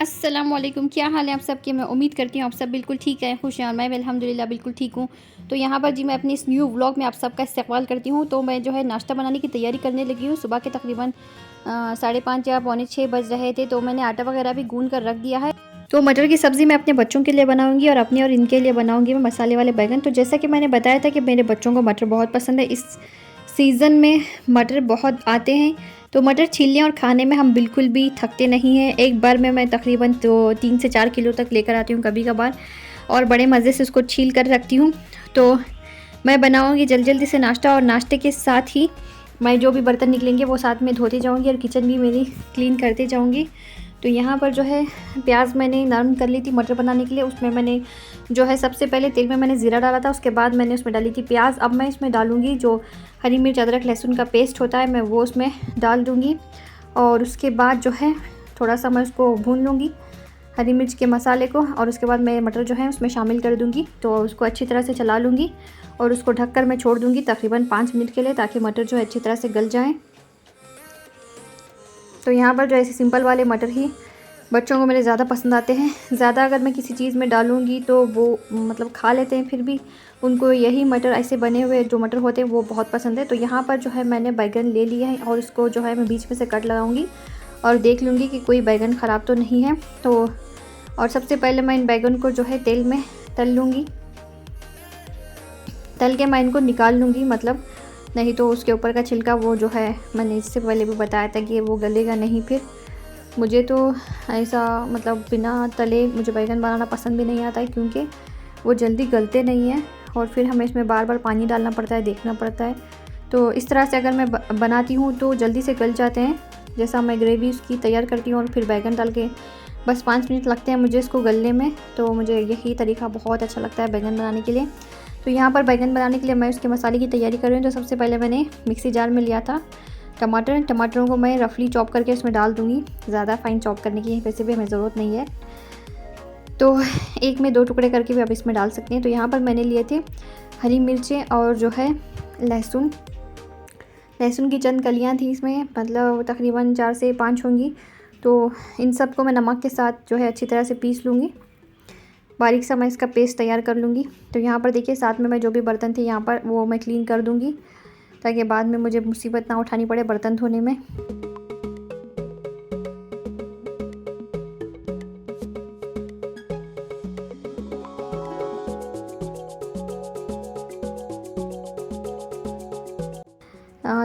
अस्सलामुअलैकुम, क्या हाल है आप सबके। मैं उम्मीद करती हूँ आप सब बिल्कुल ठीक है, खुश हैं और मैं भी अल्हम्दुलिल्लाह बिल्कुल ठीक हूँ। तो यहाँ पर जी मैं अपनी इस न्यू व्लॉग में आप सबका इस्तकबाल करती हूँ। तो मैं जो है नाश्ता बनाने की तैयारी करने लगी हूँ। सुबह के तकरीबन 5:30 या पौने 6 बज रहे थे, तो मैंने आटा वगैरह भी गूँध कर रख दिया है। तो मटर की सब्ज़ी मैं अपने बच्चों के लिए बनाऊँगी और अपने और इनके लिए बनाऊँगी मैं मसाले वाले बैगन। तो जैसा कि मैंने बताया था कि मेरे बच्चों को मटर बहुत पसंद है। इस सीज़न में मटर बहुत आते हैं, तो मटर छीलने और खाने में हम बिल्कुल भी थकते नहीं हैं। एक बार में मैं तकरीबन तो 3 से 4 किलो तक लेकर आती हूँ कभी कभार, और बड़े मज़े से उसको छील कर रखती हूँ। तो मैं बनाऊँगी जल्दी जल्दी से नाश्ता, और नाश्ते के साथ ही मैं जो भी बर्तन निकलेंगे वो साथ में धोती जाऊँगी और किचन भी मेरी क्लीन करती जाऊँगी। तो यहाँ पर जो है प्याज मैंने नरम कर ली थी मटर बनाने के लिए। उसमें मैंने जो है सबसे पहले तेल में मैंने ज़ीरा डाला था, उसके बाद मैंने उसमें डाली थी प्याज। अब मैं इसमें डालूँगी जो हरी मिर्च अदरक लहसुन का पेस्ट होता है, मैं वो उसमें डाल दूँगी। और उसके बाद जो है थोड़ा सा मैं उसको भून लूँगी हरी मिर्च के मसाले को, और उसके बाद मैं मटर जो है उसमें शामिल कर दूँगी। तो उसको अच्छी तरह से चला लूँगी और उसको ढककर मैं छोड़ दूँगी तकरीबन 5 मिनट के लिए, ताकि मटर जो है अच्छी तरह से गल जाएँ। तो यहाँ पर जो ऐसे सिंपल वाले मटर ही बच्चों को मेरे ज़्यादा पसंद आते हैं। ज़्यादा अगर मैं किसी चीज़ में डालूँगी तो वो मतलब खा लेते हैं, फिर भी उनको यही मटर ऐसे बने हुए जो मटर होते हैं वो बहुत पसंद है। तो यहाँ पर जो है मैंने बैगन ले लिया है और इसको जो है मैं बीच में से कट लगाऊंगी और देख लूँगी कि कोई बैगन ख़राब तो नहीं है। तो और सबसे पहले मैं इन बैगन को जो है तेल में तल लूँगी। तल के मैं इनको निकाल लूँगी, मतलब नहीं तो उसके ऊपर का छिलका वो जो है मैंने इससे पहले भी बताया था कि वो गलेगा नहीं। फिर मुझे तो ऐसा मतलब बिना तले मुझे बैगन बनाना पसंद भी नहीं आता है, क्योंकि वो जल्दी गलते नहीं हैं और फिर हमें इसमें बार बार पानी डालना पड़ता है, देखना पड़ता है। तो इस तरह से अगर मैं बनाती हूँ तो जल्दी से गल जाते हैं। जैसा मैं ग्रेवी उसकी तैयार करती हूँ और फिर बैगन डाल के बस 5 मिनट लगते हैं मुझे इसको गलने में। तो मुझे यही तरीका बहुत अच्छा लगता है बैगन बनाने के लिए। तो यहाँ पर बैगन बनाने के लिए मैं उसके मसाले की तैयारी कर रही हूँ। तो सबसे पहले मैंने मिक्सी जार में लिया था टमाटरों को मैं रफली चॉप करके उसमें डाल दूँगी। ज़्यादा फाइन चॉप करने की वैसे भी हमें ज़रूरत नहीं है, तो एक में 2 टुकड़े करके भी आप इसमें डाल सकते हैं। तो यहाँ पर मैंने लिए थे हरी मिर्चें और जो है लहसुन की चंद कलियाँ थी इसमें, मतलब तकरीबन 4 से 5 होंगी। तो इन सब को मैं नमक के साथ जो है अच्छी तरह से पीस लूँगी, बारीक सा मैं इसका पेस्ट तैयार कर लूँगी। तो यहाँ पर देखिए साथ में मैं जो भी बर्तन थे यहाँ पर वो मैं क्लीन कर दूँगी, ताकि बाद में मुझे मुसीबत ना उठानी पड़े बर्तन धोने में।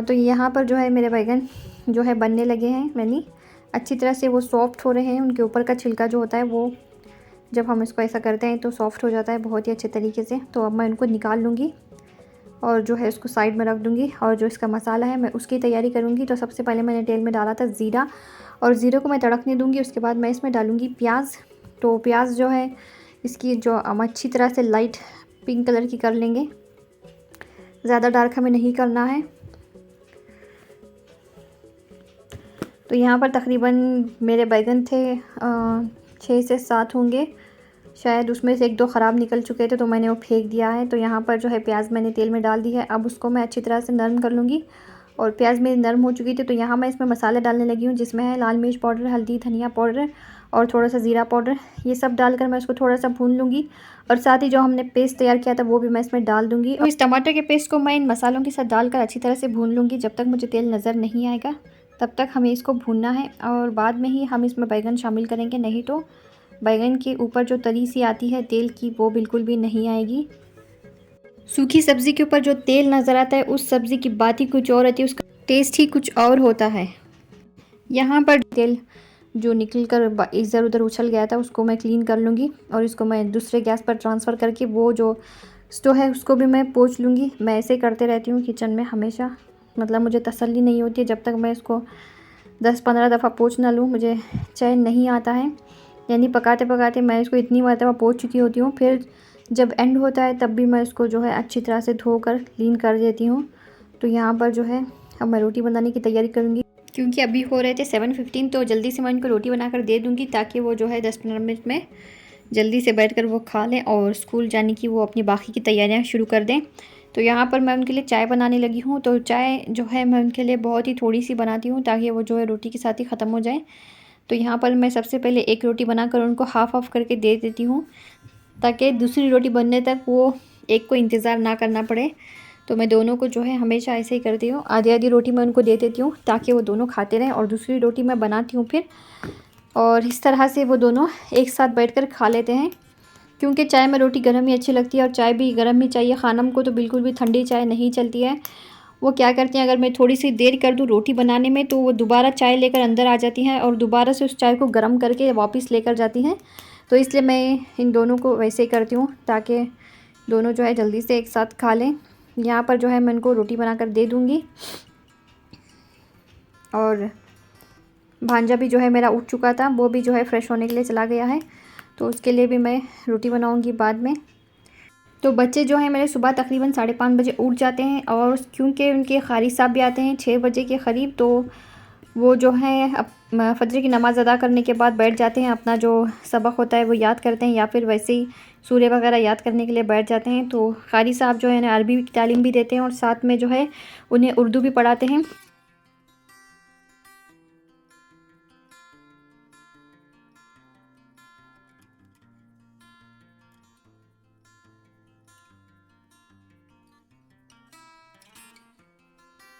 तो यहाँ पर जो है मेरे बैगन जो है बनने लगे हैं, मैंने अच्छी तरह से वो सॉफ़्ट हो रहे हैं। उनके ऊपर का छिलका जो होता है वो जब हम इसको ऐसा करते हैं तो सॉफ़्ट हो जाता है बहुत ही अच्छे तरीके से। तो अब मैं उनको निकाल लूँगी और जो है उसको साइड में रख दूँगी, और जो इसका मसाला है मैं उसकी तैयारी करूँगी। तो सबसे पहले मैंने तेल में डाला था ज़ीरा, और ज़ीरे को मैं तड़कने दूँगी। उसके बाद मैं इसमें डालूँगी प्याज। तो प्याज जो है इसकी जो हम अच्छी तरह से लाइट पिंक कलर की कर लेंगे, ज़्यादा डार्क हमें नहीं करना है। तो यहाँ पर तकरीबन मेरे बैगन थे 6 से 7 होंगे शायद, उसमें से 1-2 ख़राब निकल चुके थे तो मैंने वो फेंक दिया है। तो यहाँ पर जो है प्याज मैंने तेल में डाल दी है। अब उसको मैं अच्छी तरह से नरम कर लूँगी, और प्याज मेरी नरम हो चुकी थी। तो यहाँ मैं इसमें मसाले डालने लगी हूँ, जिसमें है लाल मिर्च पाउडर, हल्दी, धनिया पाउडर और थोड़ा सा ज़ीरा पाउडर। ये सब डालकर मैं उसको थोड़ा सा भून लूँगी, और साथ ही जो हमने पेस्ट तैयार किया था वो भी मैं इसमें डाल दूँगी। और इस टमाटर के पेस्ट को मैं इन मसालों के साथ डालकर अच्छी तरह से भून लूँगी। जब तक मुझे तेल नज़र नहीं आएगा तब तक हमें इसको भूनना है, और बाद में ही हम इसमें बैगन शामिल करेंगे, नहीं तो बैगन के ऊपर जो तरी सी आती है तेल की वो बिल्कुल भी नहीं आएगी। सूखी सब्ज़ी के ऊपर जो तेल नज़र आता है उस सब्ज़ी की बात ही कुछ और होती है, उसका टेस्ट ही कुछ और होता है। यहाँ पर तेल जो निकल कर इधर उधर उछल गया था उसको मैं क्लीन कर लूँगी, और इसको मैं दूसरे गैस पर ट्रांसफ़र करके वो जो स्टोव है उसको भी मैं पोंछ लूँगी। मैं ऐसे करते रहती हूँ किचन में हमेशा, मतलब मुझे तसल्ली नहीं होती है जब तक मैं इसको 10-15 दफ़ा पोंछ ना लूँ, मुझे चैन नहीं आता है। यानी पकाते पकाते मैं इसको इतनी मरतबा पोंछ चुकी होती हूँ, फिर जब एंड होता है तब भी मैं इसको जो है अच्छी तरह से धोकर क्लीन कर देती हूँ। तो यहाँ पर जो है अब मैं रोटी बनाने की तैयारी करूँगी, क्योंकि अभी हो रहे थे 7:15, तो जल्दी से मैं इनको रोटी बनाकर दे दूँगी, ताकि वो जो है 10-15 मिनट में जल्दी से बैठकर वो खा लें और स्कूल जाने की वो अपनी बाकी की तैयारियां शुरू कर दें। तो यहाँ पर मैं उनके लिए चाय बनाने लगी हूँ। तो चाय जो है मैं उनके लिए बहुत ही थोड़ी सी बनाती हूँ, ताकि वो जो है रोटी के साथ ही ख़त्म हो जाए। तो यहाँ पर मैं सबसे पहले एक रोटी बनाकर उनको हाफ़ ऑफ करके दे देती हूँ, ताकि दूसरी रोटी बनने तक वो एक को इंतज़ार ना करना पड़े। तो मैं दोनों को जो है हमेशा ऐसे ही करती हूँ, आधी आधी रोटी मैं उनको दे देती हूँ ताकि वो दोनों खाते रहें, और दूसरी रोटी मैं बनाती हूँ फिर, और इस तरह से वो दोनों एक साथ बैठकर खा लेते हैं। क्योंकि चाय में रोटी गर्म ही अच्छी लगती है, और चाय भी गर्म ही चाहिए। खानम को तो बिल्कुल भी ठंडी चाय नहीं चलती है। वो क्या करती हैं, अगर मैं थोड़ी सी देर कर दूँ रोटी बनाने में, तो वो दोबारा चाय लेकर अंदर आ जाती हैं और दोबारा से उस चाय को गर्म करके वापस लेकर जाती हैं। तो इसलिए मैं इन दोनों को वैसे ही करती हूँ, ताकि दोनों जो है जल्दी से एक साथ खा लें। यहाँ पर जो है मैं इनको रोटी बनाकर दे दूँगी, और भांजा भी जो है मेरा उठ चुका था, वो भी जो है फ्रेश होने के लिए चला गया है, तो उसके लिए भी मैं रोटी बनाऊँगी बाद में। तो बच्चे जो हैं मेरे सुबह तकरीबन 5:30 बजे उठ जाते हैं, और क्योंकि उनके क़ारी साहब भी आते हैं 6 बजे के क़रीब, तो वो जो है फ़जर की नमाज़ अदा करने के बाद बैठ जाते हैं, अपना जो सबक होता है वो याद करते हैं, या फिर वैसे ही सूरे वगैरह याद करने के लिए बैठ जाते हैं। तो क़ारी साहब जो है ना अरबी की तालीम भी देते हैं, और साथ में जो है उन्हें उर्दू भी पढ़ाते हैं।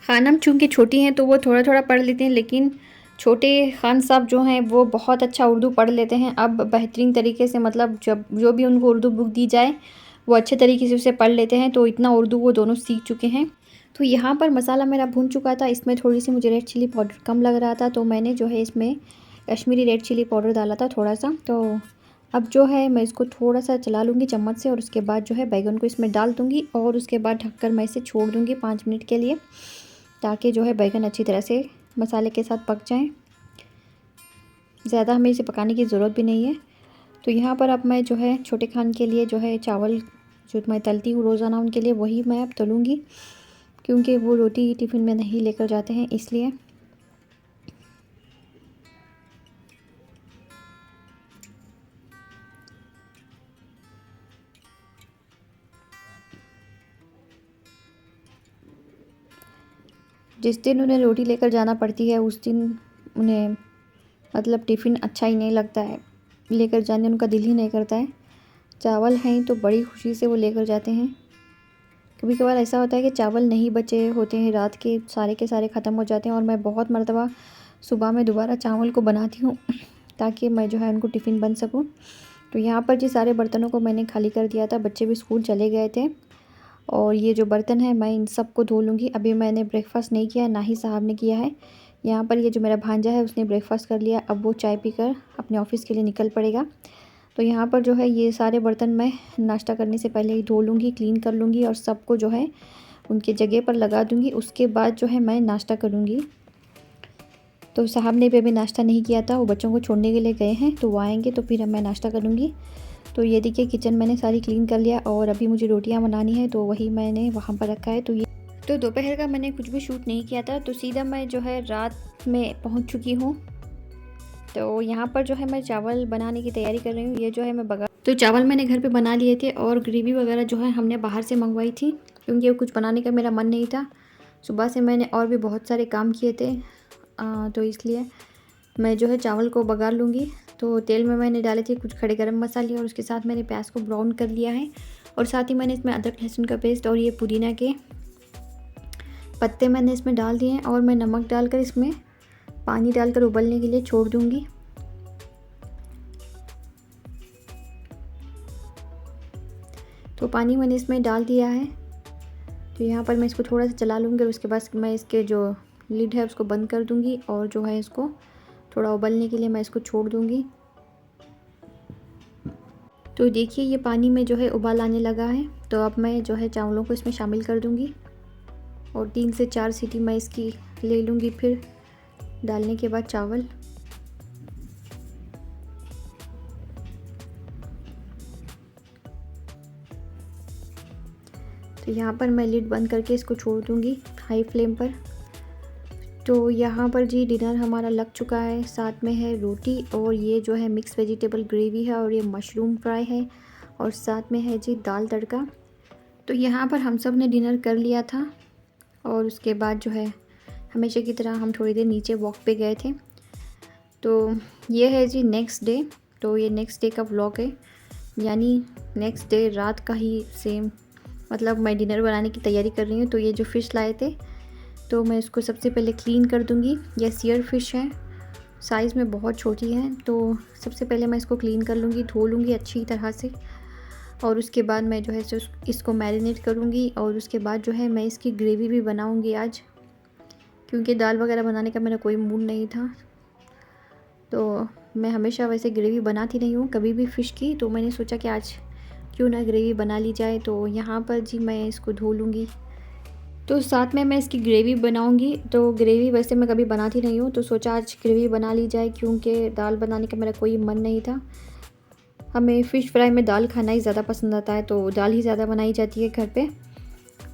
खानम चूँकि छोटी हैं तो वो थोड़ा थोड़ा पढ़ लेते हैं, लेकिन छोटे खान साहब जो हैं वो बहुत अच्छा उर्दू पढ़ लेते हैं। अब बेहतरीन तरीके से, मतलब जब जो भी उनको उर्दू बुक दी जाए वो अच्छे तरीके से उसे पढ़ लेते हैं। तो इतना उर्दू वो दोनों सीख चुके हैं। तो यहाँ पर मसाला मेरा भुन चुका था, इसमें थोड़ी सी मुझे रेड चिली पाउडर कम लग रहा था, तो मैंने जो है इसमें कश्मीरी रेड चिली पाउडर डाला था थोड़ा सा। तो अब जो है मैं इसको थोड़ा सा चला लूँगी चम्मच से, और उसके बाद जो है बैगन को इसमें डाल दूँगी, और उसके बाद ढककर मैं इसे छोड़ दूँगी 5 मिनट के लिए, ताकि जो है बैगन अच्छी तरह से मसाले के साथ पक जाएं। ज़्यादा हमें इसे पकाने की ज़रूरत भी नहीं है। तो यहाँ पर अब मैं जो है छोटे खान के लिए जो है चावल जो मैं तलती हूँ रोज़ाना उनके लिए, वही मैं अब तलूँगी, क्योंकि वो रोटी टिफ़िन में नहीं लेकर जाते हैं इसलिए। जिस दिन उन्हें रोटी लेकर जाना पड़ती है उस दिन उन्हें मतलब टिफ़िन अच्छा ही नहीं लगता है, लेकर जाने उनका दिल ही नहीं करता है। चावल हैं तो बड़ी खुशी से वो लेकर जाते हैं। कभी कभार ऐसा होता है कि चावल नहीं बचे होते हैं, रात के सारे ख़त्म हो जाते हैं, और मैं बहुत मर्तबा सुबह में दोबारा चावल को बनाती हूँ ताकि मैं जो है उनको टिफ़िन बन सकूँ। तो यहाँ पर जी सारे बर्तनों को मैंने खाली कर दिया था, बच्चे भी स्कूल चले गए थे, और ये जो बर्तन है मैं इन सब को धो लूँगी। अभी मैंने ब्रेकफ़ास्ट नहीं किया, ना ही साहब ने किया है। यहाँ पर ये जो मेरा भांजा है उसने ब्रेकफ़ास्ट कर लिया, अब वो चाय पीकर अपने ऑफ़िस के लिए निकल पड़ेगा। तो यहाँ पर जो है ये सारे बर्तन मैं नाश्ता करने से पहले ही धो लूँगी, क्लीन कर लूँगी, और सबको जो है उनकी जगह पर लगा दूँगी। उसके बाद जो है मैं नाश्ता करूँगी। तो साहब ने भी अभी नाश्ता नहीं किया था, वो बच्चों को छोड़ने के लिए गए हैं, तो वो आएँगे तो फिर मैं नाश्ता करूँगी। तो ये देखिए किचन मैंने सारी क्लीन कर लिया, और अभी मुझे रोटियाँ बनानी है तो वही मैंने वहाँ पर रखा है। तो दोपहर का मैंने कुछ भी शूट नहीं किया था, तो सीधा मैं जो है रात में पहुँच चुकी हूँ। तो यहाँ पर जो है मैं चावल बनाने की तैयारी कर रही हूँ। ये जो है मैं तो चावल मैंने घर पे बना लिए थे, और ग्रेवी वगैरह जो है हमने बाहर से मंगवाई थी, क्योंकि कुछ बनाने का मेरा मन नहीं था। सुबह से मैंने और भी बहुत सारे काम किए थे, तो इसलिए मैं जो है चावल को बघार लूँगी। तो तेल में मैंने डाले थे कुछ खड़े गरम मसाले, और उसके साथ मैंने प्याज को ब्राउन कर लिया है, और साथ ही मैंने इसमें अदरक लहसुन का पेस्ट और ये पुदीना के पत्ते मैंने इसमें डाल दिए हैं, और मैं नमक डालकर इसमें पानी डालकर उबलने के लिए छोड़ दूँगी। तो पानी मैंने इसमें डाल दिया है। तो यहाँ पर मैं इसको थोड़ा सा चला लूँगी, और उसके बाद मैं इसके जो लिड है उसको बंद कर दूँगी, और जो है इसको थोड़ा उबलने के लिए मैं इसको छोड़ दूँगी। तो देखिए ये पानी में जो है उबाल आने लगा है, तो अब मैं जो है चावलों को इसमें शामिल कर दूँगी, और 3 से 4 सीटी मैं इसकी ले लूँगी फिर डालने के बाद चावल। तो यहाँ पर मैं लिड बंद करके इसको छोड़ दूँगी हाई फ्लेम पर। तो यहाँ पर जी डिनर हमारा लग चुका है, साथ में है रोटी, और ये जो है मिक्स वेजिटेबल ग्रेवी है, और ये मशरूम फ्राई है, और साथ में है जी दाल तड़का। तो यहाँ पर हम सब ने डिनर कर लिया था, और उसके बाद जो है हमेशा की तरह हम थोड़ी देर नीचे वॉक पे गए थे। तो ये है जी नेक्स्ट डे। तो ये नेक्स्ट डे का व्लॉग है, यानी नेक्स्ट डे रात का ही सेम, मतलब मैं डिनर बनाने की तैयारी कर रही हूँ। तो ये जो फ़िश लाए थे तो मैं इसको सबसे पहले क्लीन कर दूँगी। ये सियर फ़िश है, साइज़ में बहुत छोटी है, तो सबसे पहले मैं इसको क्लीन कर लूँगी, धो लूँगी अच्छी तरह से। और उसके बाद मैं जो है सो इसको मैरिनेट करूँगी। और उसके बाद जो है मैं इसकी ग्रेवी भी बनाऊँगी आज, क्योंकि दाल वगैरह बनाने का मेरा कोई मूड नहीं था। तो मैं हमेशा वैसे ग्रेवी बनाती नहीं हूँ कभी भी फ़िश की, तो मैंने सोचा कि आज क्यों ना ग्रेवी बना ली जाए। तो यहाँ पर जी मैं इसको धो लूँगी, तो साथ में मैं इसकी ग्रेवी बनाऊँगी। तो ग्रेवी वैसे मैं कभी बनाती नहीं हूँ, तो सोचा आज ग्रेवी बना ली जाए, क्योंकि दाल बनाने का मेरा कोई मन नहीं था। हमें फ़िश फ्राई में दाल खाना ही ज़्यादा पसंद आता है, तो दाल ही ज़्यादा बनाई जाती है घर पे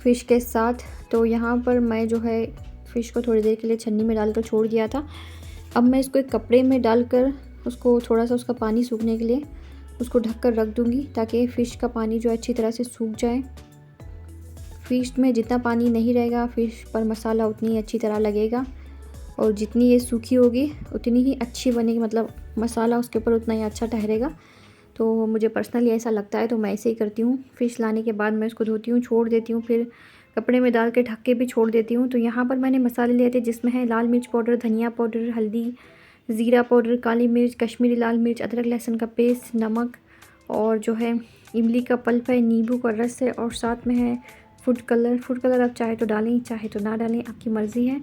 फ़िश के साथ। तो यहाँ पर मैं जो है फ़िश को थोड़ी देर के लिए छन्नी में डालकर छोड़ दिया था। अब मैं इसको एक कपड़े में डालकर उसको थोड़ा सा उसका पानी सूखने के लिए उसको ढककर रख दूँगी, ताकि फ़िश का पानी जो अच्छी तरह से सूख जाए। फ़िश में जितना पानी नहीं रहेगा, फ़िश पर मसाला उतनी ही अच्छी तरह लगेगा, और जितनी ये सूखी होगी उतनी ही अच्छी बनेगी, मतलब मसाला उसके ऊपर उतना ही अच्छा ठहरेगा। तो मुझे पर्सनली ऐसा लगता है, तो मैं ऐसे ही करती हूँ। फ़िश लाने के बाद मैं उसको धोती हूँ, छोड़ देती हूँ, फिर कपड़े में डाल के ढक के भी छोड़ देती हूँ। तो यहाँ पर मैंने मसाले लिए थे, जिसमें है लाल मिर्च पाउडर, धनिया पाउडर, हल्दी, ज़ीरा पाउडर, काली मिर्च, कश्मीरी लाल मिर्च, अदरक लहसुन का पेस्ट, नमक, और जो है इमली का पल्प है, नींबू का रस है, और साथ में है फूड कलर। फूड कलर आप चाहे तो डालें, चाहे तो ना डालें, आपकी मर्ज़ी है।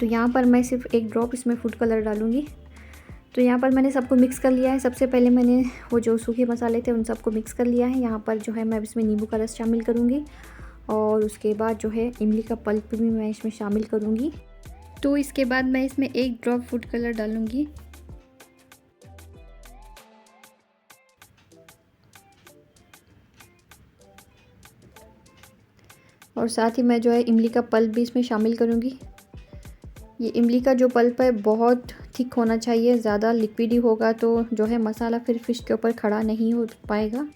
तो यहाँ पर मैं सिर्फ एक ड्रॉप इसमें फूड कलर डालूँगी। तो यहाँ पर मैंने सबको मिक्स कर लिया है। सबसे पहले मैंने वो जो सूखे मसाले थे उन सबको मिक्स कर लिया है। यहाँ पर जो है मैं इसमें नींबू का रस शामिल करूँगी, और उसके बाद जो है इमली का पल्प भी मैं इसमें शामिल करूँगी। तो इसके बाद मैं इसमें एक ड्रॉप फूड कलर डालूँगी। और साथ ही मैं जो है इमली का पल्प भी इसमें शामिल करूँगी। ये इमली का जो पल्प है बहुत थिक होना चाहिए, ज़्यादा लिक्विड ही होगा तो जो है मसाला फिर फ़िश के ऊपर खड़ा नहीं हो पाएगा।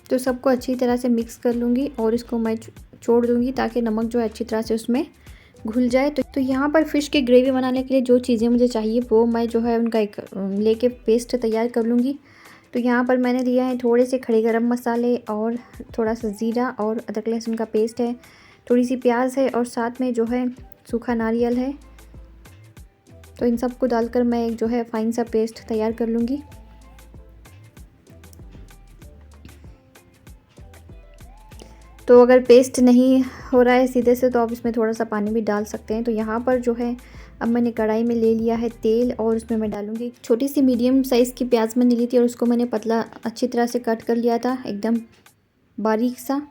तो सबको अच्छी तरह से मिक्स कर लूँगी, और इसको मैं छोड़ दूँगी ताकि नमक जो है अच्छी तरह से उसमें घुल जाए। तो यहाँ पर फ़िश की ग्रेवी बनाने के लिए जो चीज़ें मुझे चाहिए वो मैं जो है उनका एक लेके पेस्ट तैयार कर लूँगी। तो यहाँ पर मैंने लिया है थोड़े से खड़े गरम मसाले, और थोड़ा सा ज़ीरा, और अदरक लहसुन का पेस्ट है, थोड़ी सी प्याज है, और साथ में जो है सूखा नारियल है। तो इन सबको डालकर मैं एक जो है फाइन सा पेस्ट तैयार कर लूँगी। तो अगर पेस्ट नहीं हो रहा है सीधे से, तो आप इसमें थोड़ा सा पानी भी डाल सकते हैं। तो यहाँ पर जो है अब मैंने कढ़ाई में ले लिया है तेल, और उसमें मैं डालूँगी छोटी सी मीडियम साइज़ की प्याज मैंने ली थी, और उसको मैंने पतला अच्छी तरह से कट कर लिया था, एकदम बारीक सा।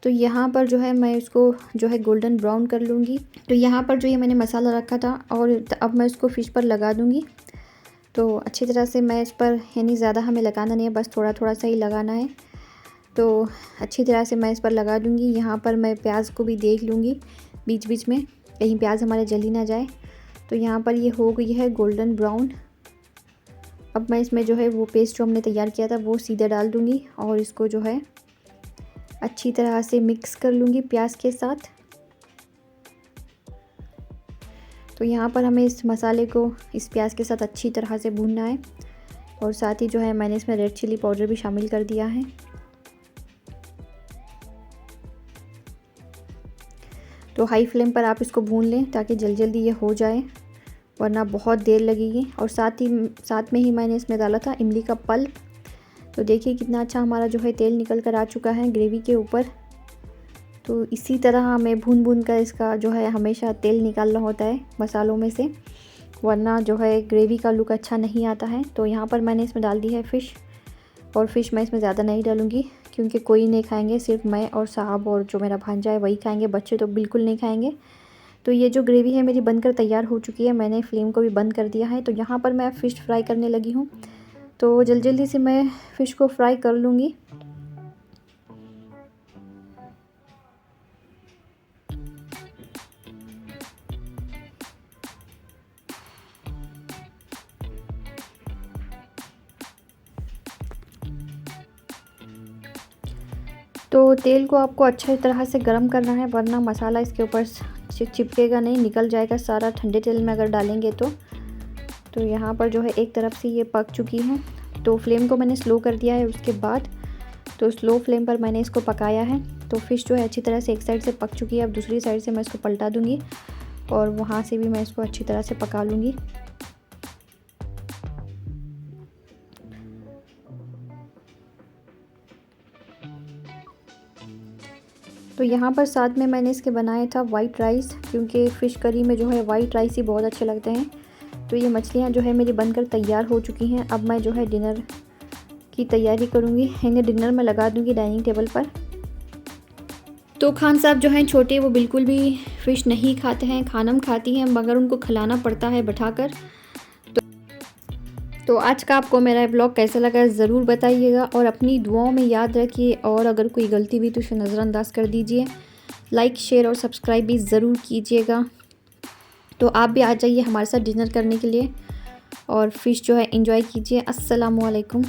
तो यहाँ पर जो है मैं इसको जो है गोल्डन ब्राउन कर लूँगी। तो यहाँ पर जो ये मैंने मसाला रखा था, और अब मैं इसको फ़िश पर लगा दूँगी। तो अच्छी तरह से मैं इस पर, यानी ज़्यादा हमें लगाना नहीं है, बस थोड़ा थोड़ा सा ही लगाना है। तो अच्छी तरह से मैं इस पर लगा दूँगी। यहाँ पर मैं प्याज को भी देख लूँगी बीच बीच में, कहीं प्याज हमारे जल ही ना जाए। तो यहाँ पर ये हो गई है गोल्डन ब्राउन। अब मैं इसमें जो है वो पेस्ट जो हमने तैयार किया था वो सीधे डाल दूँगी, और इसको जो है अच्छी तरह से मिक्स कर लूँगी प्याज के साथ। तो यहाँ पर हमें इस मसाले को इस प्याज के साथ अच्छी तरह से भूनना है, और साथ ही जो है मैंने इसमें रेड चिली पाउडर भी शामिल कर दिया है। तो हाई फ्लेम पर आप इसको भून लें ताकि जल्दी ये हो जाए, वरना बहुत देर लगेगी। और साथ में ही मैंने इसमें डाला था इमली का पल्प। तो देखिए कितना अच्छा हमारा जो है तेल निकल कर आ चुका है ग्रेवी के ऊपर। तो इसी तरह हमें भून भून कर इसका जो है हमेशा तेल निकालना होता है मसालों में से, वरना जो है ग्रेवी का लुक अच्छा नहीं आता है। तो यहाँ पर मैंने इसमें डाल दी है फ़िश, और फ़िश मैं इसमें ज़्यादा नहीं डालूँगी, क्योंकि कोई नहीं खाएंगे, सिर्फ मैं और साहब और जो मेरा भांजा है वही खाएंगे, बच्चे तो बिल्कुल नहीं खाएंगे। तो ये जो ग्रेवी है मेरी बनकर तैयार हो चुकी है, मैंने फ्लेम को भी बंद कर दिया है। तो यहाँ पर मैं फ़िश फ्राई करने लगी हूँ। तो जल्दी से मैं फ़िश को फ्राई कर लूँगी। तो तेल को आपको अच्छी तरह से गर्म करना है, वरना मसाला इसके ऊपर चिपकेगा नहीं, निकल जाएगा सारा ठंडे तेल में अगर डालेंगे तो। तो यहाँ पर जो है एक तरफ से ये पक चुकी हैं, तो फ्लेम को मैंने स्लो कर दिया है उसके बाद। तो स्लो फ्लेम पर मैंने इसको पकाया है। तो फ़िश जो है अच्छी तरह से एक साइड से पक चुकी है। अब दूसरी साइड से मैं इसको पलटा दूँगी और वहाँ से भी मैं इसको अच्छी तरह से पका लूँगी। तो यहाँ पर साथ में मैंने इसके बनाया था वाइट राइस, क्योंकि फ़िश करी में जो है वाइट राइस ही बहुत अच्छे लगते हैं। तो ये मछलियाँ जो है मेरी बनकर तैयार हो चुकी हैं। अब मैं जो है डिनर की तैयारी करूँगी, इन्हें डिनर में लगा दूँगी डाइनिंग टेबल पर। तो खान साहब जो हैं छोटे, वो बिल्कुल भी फ़िश नहीं खाते हैं। खानम खाती हैं मगर उनको खिलाना पड़ता है बैठाकर। तो आज का आपको मेरा ब्लॉग कैसा लगा ज़रूर बताइएगा और अपनी दुआओं में याद रखिए, और अगर कोई गलती हुई तो उसे नज़रअंदाज कर दीजिए। लाइक, शेयर और सब्सक्राइब भी ज़रूर कीजिएगा। तो आप भी आ जाइए हमारे साथ डिनर करने के लिए और फ़िश जो है एंजॉय कीजिए। अस्सलामु अलैकुम।